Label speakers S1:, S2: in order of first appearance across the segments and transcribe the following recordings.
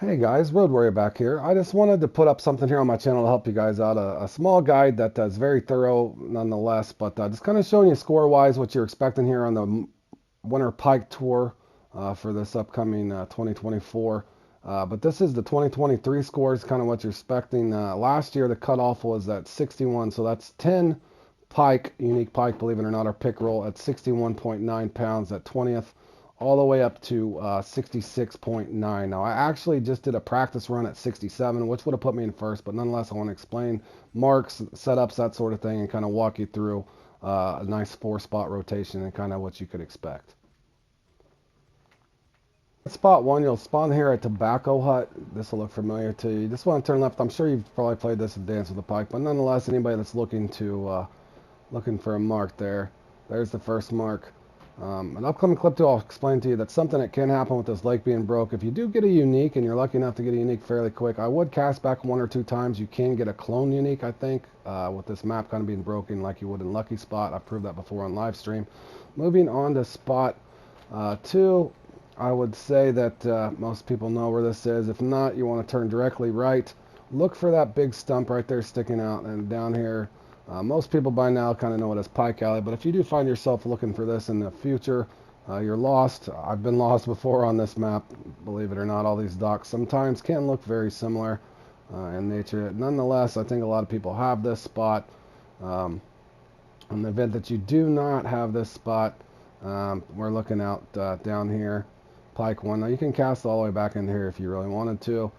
S1: Hey guys, Road Warrior back here. I just wanted to put up something here on my channel to help you guys out. A small guide that is very thorough nonetheless, but just kind of showing you score-wise what you're expecting here on the Winter Pike Tour for this upcoming 2024. But this is the 2023 scores, kind of what you're expecting. Last year the cutoff was at 61, so that's 10 pike, unique pike, believe it or not, our pick roll at 61.9 pounds at 20th, all the way up to 66.9. Now, I actually just did a practice run at 67, which would have put me in first, but nonetheless, I want to explain marks, setups, that sort of thing, and kind of walk you through a nice four-spot rotation and kind of what you could expect. Spot one, you'll spawn here at Tobacco Hut. This will look familiar to you. You just want to turn left. I'm sure you've probably played this in Dance with the Pike, but nonetheless, anybody that's looking to looking for a mark there, there's the first mark. An upcoming clip too, I'll explain to you that's something that can happen with this lake being broke. If you do get a unique and you're lucky enough to get a unique fairly quick, I would cast back one or two times. You can get a clone unique, I think, with this map kind of being broken like you would in Lucky Spot. I've proved that before on live stream. Moving on to spot two, I would say that most people know where this is. If not, you want to turn directly right. Look for that big stump right there sticking out, and down here, most people by now kind of know it as Pike Alley, but if you do find yourself looking for this in the future, you're lost. I've been lost before on this map, believe it or not. All these docks sometimes can look very similar in nature. Nonetheless, I think a lot of people have this spot. In the event that you do not have this spot, we're looking out down here, Pike 1. Now you can cast all the way back in here if you really wanted to.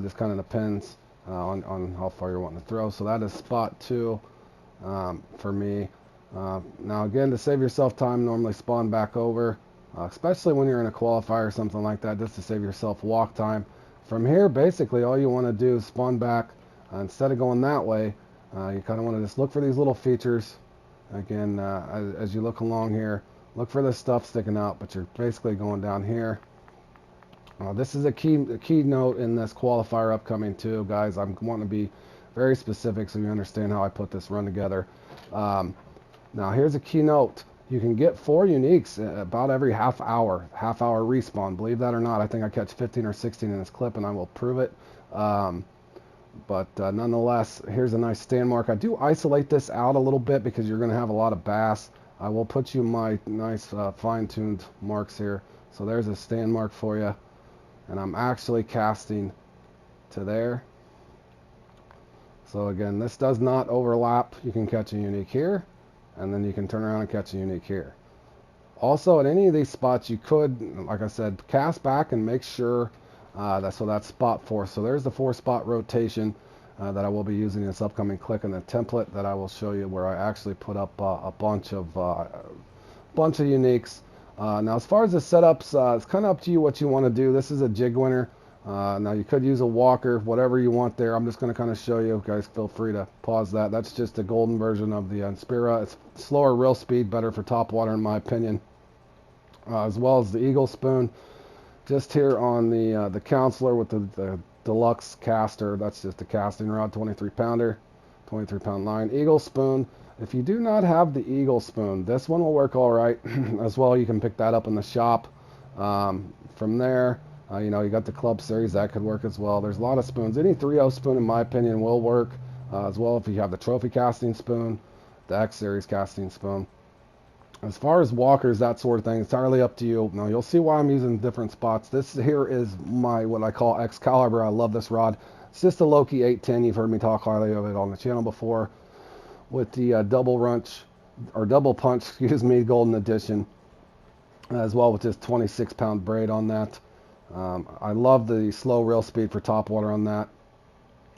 S1: Just kind of depends on how far you're wanting to throw. So that is spot 2 for me. Now again, to save yourself time, normally spawn back over, especially when you're in a qualifier or something like that, just to save yourself walk time. From here, basically all you want to do is spawn back. Instead of going that way, you kind of want to just look for these little features. Again, as you look along here, look for this stuff sticking out, but you're basically going down here. This is a key note in this qualifier upcoming too, guys. I'm wanting to be very specific so you understand how I put this run together. Now here's a key note. You can get 4 uniques about every half hour respawn. Believe that or not, I think I catch 15 or 16 in this clip, and I will prove it. But nonetheless, here's a nice stand mark. I do isolate this out a little bit because you're going to have a lot of bass. I will put you my nice fine-tuned marks here. So there's a stand mark for you. And I'm actually casting to there. So again, this does not overlap. You can catch a unique here, and then you can turn around and catch a unique here. Also, at any of these spots, you could, like I said, cast back and make sure that's spot 4. So there's the 4-spot rotation that I will be using in this upcoming click, and the template that I will show you where I actually put up a bunch of uniques. Now, as far as the setups, it's kind of up to you what you want to do. This is a jig winner. Now, you could use a walker, whatever you want there. I'm just going to kind of show you. Guys, feel free to pause that. That's just a golden version of the Inspira. It's slower real speed, better for top water in my opinion. As well as the Eagle Spoon. Just here on the Counselor with the Deluxe Caster. That's just a casting rod, 23-pounder, 23-pound line. Eagle Spoon. If you do not have the Eagle Spoon, this one will work all right. As well, you can pick that up in the shop. From there, you know, you got the Club Series, that could work as well. There's a lot of spoons. Any 3.0 spoon, in my opinion, will work. As well, if you have the Trophy Casting Spoon, the X Series Casting Spoon. As far as walkers, that sort of thing, it's entirely up to you. Now, you'll see why I'm using different spots. This here is my, what I call Excalibur. I love this rod. It's just a Loki 810. You've heard me talk highly of it on the channel before. With the double punch, excuse me, golden edition, as well with this 26-pound braid on that. I love the slow reel speed for top water on that.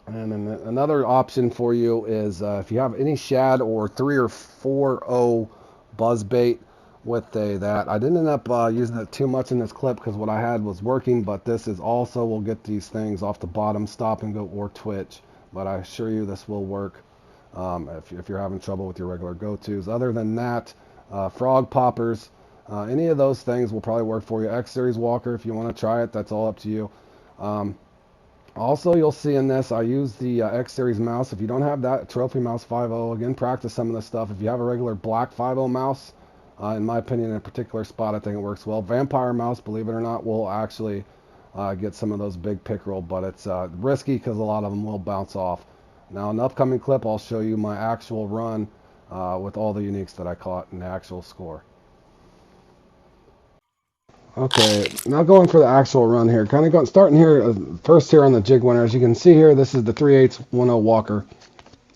S1: And then another option for you is if you have any shad or 3 or 4.0 buzz bait with that. I didn't end up using it too much in this clip because what I had was working, but this is also will get these things off the bottom, stop and go, or twitch. But I assure you this will work. If you're having trouble with your regular go-tos. Other than that, frog poppers, any of those things will probably work for you. X Series walker, if you want to try it, that's all up to you. Also, you'll see in this, I use the X Series mouse. If you don't have that Trophy Mouse 5.0, again, practice some of this stuff. If you have a regular black 5.0 mouse, in my opinion, in a particular spot, I think it works well. Vampire mouse, believe it or not, will actually get some of those big pickerel, but it's risky because a lot of them will bounce off. Now, in the upcoming clip, I'll show you my actual run with all the uniques that I caught in the actual score. Okay, now going for the actual run here. Kind of going, starting here, first here on the jig winner. As you can see here, this is the 3/8 Walker.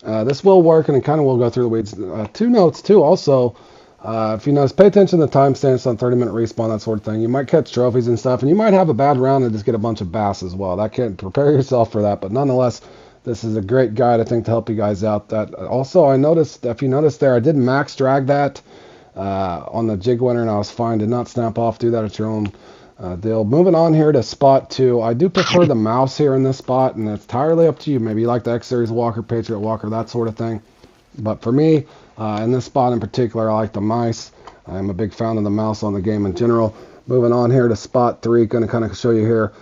S1: This will work, and it kind of will go through the weeds. Two notes, too, also. If you notice, pay attention to the timestamps on 30-minute respawn, that sort of thing. You might catch trophies and stuff, and you might have a bad round and just get a bunch of bass as well. That can't prepare yourself for that, but nonetheless, this is a great guide, I think, to help you guys out. That also, I noticed, if you noticed there, I did max drag that on the jig winner, and I was fine. Did not snap off. Do that at your own deal. Moving on here to spot 2. I do prefer the mouse here in this spot, and it's entirely up to you. Maybe you like the X Series Walker, Patriot Walker, that sort of thing. But for me, in this spot in particular, I like the mice. I'm a big fan of the mouse on the game in general. Moving on here to spot 3, going to kind of show you here.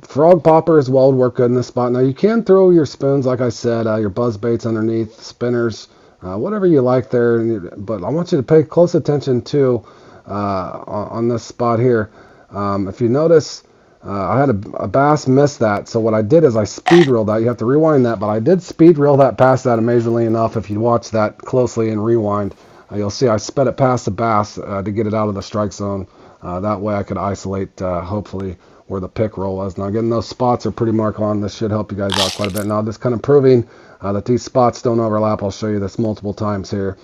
S1: Frog popper as well would work good in this spot. Now, you can throw your spoons, like I said, your buzz baits underneath, spinners, whatever you like there. But I want you to pay close attention to on this spot here. If you notice, I had a bass miss that, so what I did is I speed reeled that. You have to rewind that, but I did speed reel that past that amazingly enough. If you watch that closely and rewind, you'll see I sped it past the bass to get it out of the strike zone. That way I could isolate, hopefully, where the pickerel was. Now, again, those spots are pretty marked on. This should help you guys out quite a bit. Now, just kind of proving that these spots don't overlap. I'll show you this multiple times here.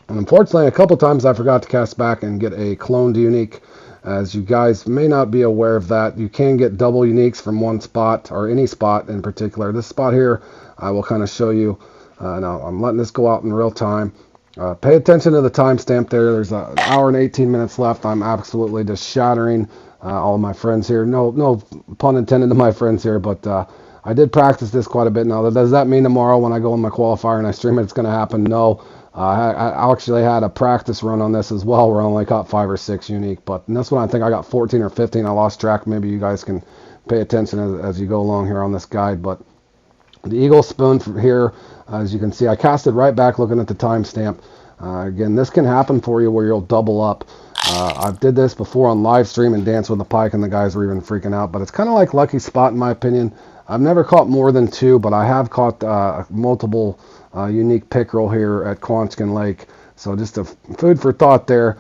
S1: And unfortunately, a couple times I forgot to cast back and get a cloned unique. As you guys may not be aware of that, you can get double uniques from one spot, or any spot in particular. This spot here, I will kind of show you. Now, I'm letting this go out in real time. Pay attention to the timestamp there. There's an hour and 18 minutes left. I'm absolutely just shattering all of my friends here. No pun intended to my friends here, but I did practice this quite a bit. Now, does that mean tomorrow when I go in my qualifier and I stream it, it's going to happen? No. I actually had a practice run on this as well where I only caught 5 or 6 unique, but in this one I think I got 14 or 15. I lost track. Maybe you guys can pay attention as you go along here on this guide. But the eagle spoon from here, as you can see, I casted right back looking at the timestamp. Again, this can happen for you where you'll double up. I did this before on live stream and Dance with the Pike, and the guys were even freaking out. But it's kind of like Lucky Spot in my opinion. I've never caught more than 2, but I have caught multiple unique pickerel here at Quanchkin Lake. So just a food for thought there.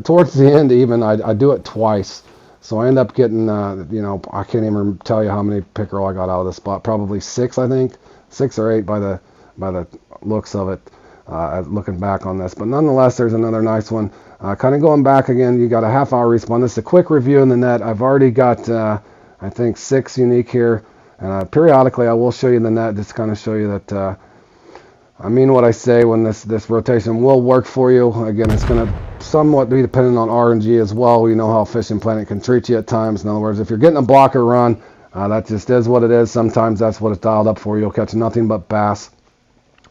S1: Towards the end even, I do it twice. So I end up getting, I can't even tell you how many pickerel I got out of this spot. Probably 6, I think. 6 or 8 by the looks of it, looking back on this. But nonetheless, there's another nice one. Kind of going back again, you got a half-hour respawn. This is a quick review in the net. I've already got, I think, 6 unique here. And periodically, I will show you the net, just to kind of show you that I mean what I say when this rotation will work for you. Again, it's going to somewhat be dependent on RNG as well. You know how Fishing Planet can treat you at times. In other words, if you're getting a blocker run, that just is what it is. Sometimes that's what it's dialed up for. You'll catch nothing but bass.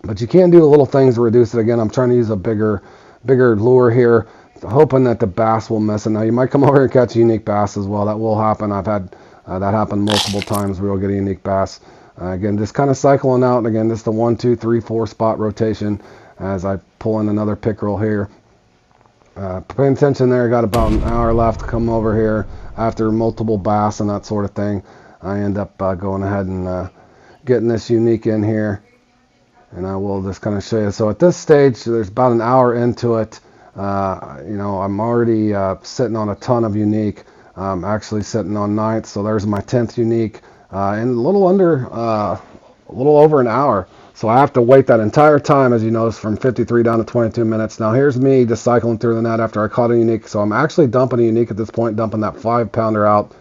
S1: But you can do the little things to reduce it. Again, I'm trying to use a bigger lure here, hoping that the bass will miss it. Now, you might come over and catch a unique bass as well. That will happen. I've had that happen multiple times where you'll get a unique bass. Again, just kind of cycling out. And again, this is the 1, 2, 3, 4 spot rotation as I pull in another pickerel here. Paying attention there. Got about an hour left to come over here after multiple bass and that sort of thing. I end up going ahead and getting this unique in here. And I will just kind of show you. So at this stage, there's about an hour into it. I'm already sitting on a ton of unique. I'm actually sitting on 9th. So there's my 10th unique. In a little over an hour. So I have to wait that entire time, as you notice, from 53 down to 22 minutes. Now here's me just cycling through the net after I caught a unique. So I'm actually dumping a unique at this point, dumping that 5-pounder out.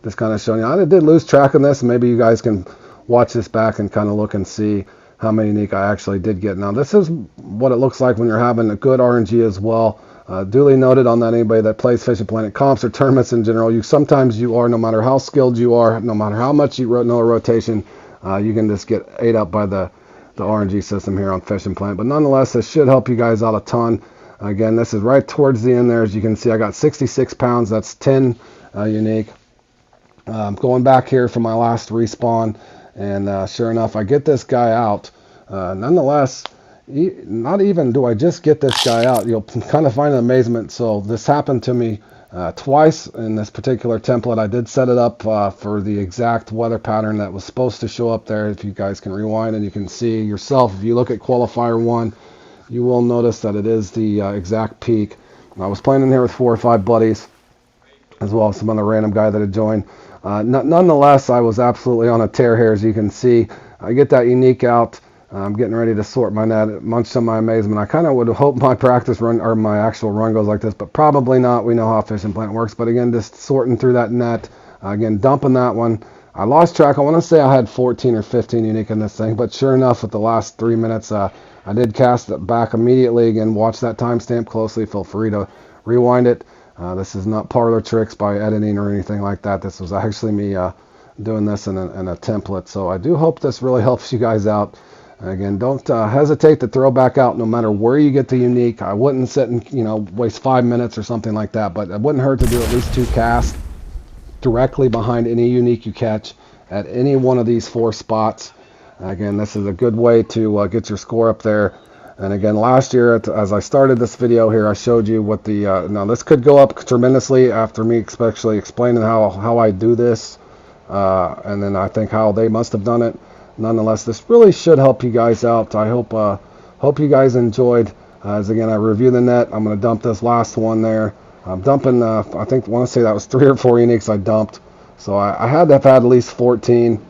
S1: Just kind of showing you. I did lose track of this. Maybe you guys can watch this back and kind of look and see how many unique I actually did get. Now this is what it looks like when you're having a good RNG as well. Duly noted on that, anybody that plays Fishing Planet comps or tournaments in general, sometimes you are, no matter how skilled you are, no matter how much you know a rotation, you can just get ate up by the RNG system here on Fishing Planet. But nonetheless, this should help you guys out a ton. Again, this is right towards the end there. As you can see, I got 66 pounds. That's 10 unique. Going back here for my last respawn, and sure enough, I get this guy out. Nonetheless, not even do I just get this guy out, you'll kind of find an amazement. So this happened to me twice in this particular template. I did set it up for the exact weather pattern that was supposed to show up there. If you guys can rewind and you can see yourself, if you look at qualifier 1, you will notice that it is the exact peak. I was playing in here with 4 or 5 buddies, as well as some other random guy that had joined. Nonetheless, I was absolutely on a tear here, as you can see. I get that unique out. I'm getting ready to sort my net, much to my amazement. I kind of would hope my practice run, or my actual run, goes like this, but probably not. We know how a fishing plant works. But again, just sorting through that net, again, dumping that one. I lost track. I want to say I had 14 or 15 unique in this thing, but sure enough, at the last 3 minutes, I did cast it back immediately. Again, watch that timestamp closely. Feel free to rewind it. This is not parlor tricks by editing or anything like that. This was actually me doing this in a template. So I do hope this really helps you guys out. Again, don't hesitate to throw back out no matter where you get the unique. I wouldn't sit and waste 5 minutes or something like that, but it wouldn't hurt to do at least 2 casts directly behind any unique you catch at any one of these 4 spots. Again, this is a good way to get your score up there. And again, last year, as I started this video here, I showed you what the, now this could go up tremendously after me especially explaining how I do this, and then I think how they must have done it. Nonetheless, this really should help you guys out. I hope you guys enjoyed. As again, I review the net. I'm going to dump this last one there. I'm dumping, I want to say that was 3 or 4 uniques I dumped. So I had to have had at least 14.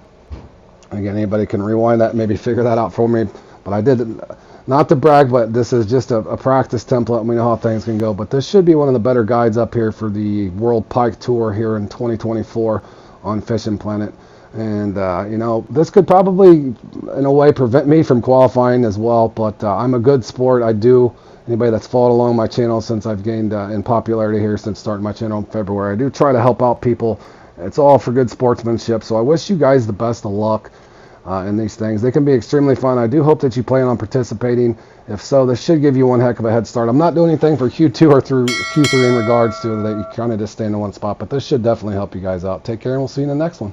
S1: Again, anybody can rewind that and maybe figure that out for me. But I did, not to brag, but this is just a practice template, and we know how things can go. But this should be one of the better guides up here for the World Pike Tour here in 2024 on Fishing Planet. And, this could probably, in a way, prevent me from qualifying as well. But I'm a good sport. Anybody that's followed along my channel since I've gained in popularity here since starting my channel in February, I do try to help out people. It's all for good sportsmanship. So I wish you guys the best of luck in these things. They can be extremely fun. I do hope that you plan on participating. If so, this should give you one heck of a head start. I'm not doing anything for Q2 or through Q3 in regards to that you kind of just stay in one spot, but this should definitely help you guys out. Take care, and we'll see you in the next one.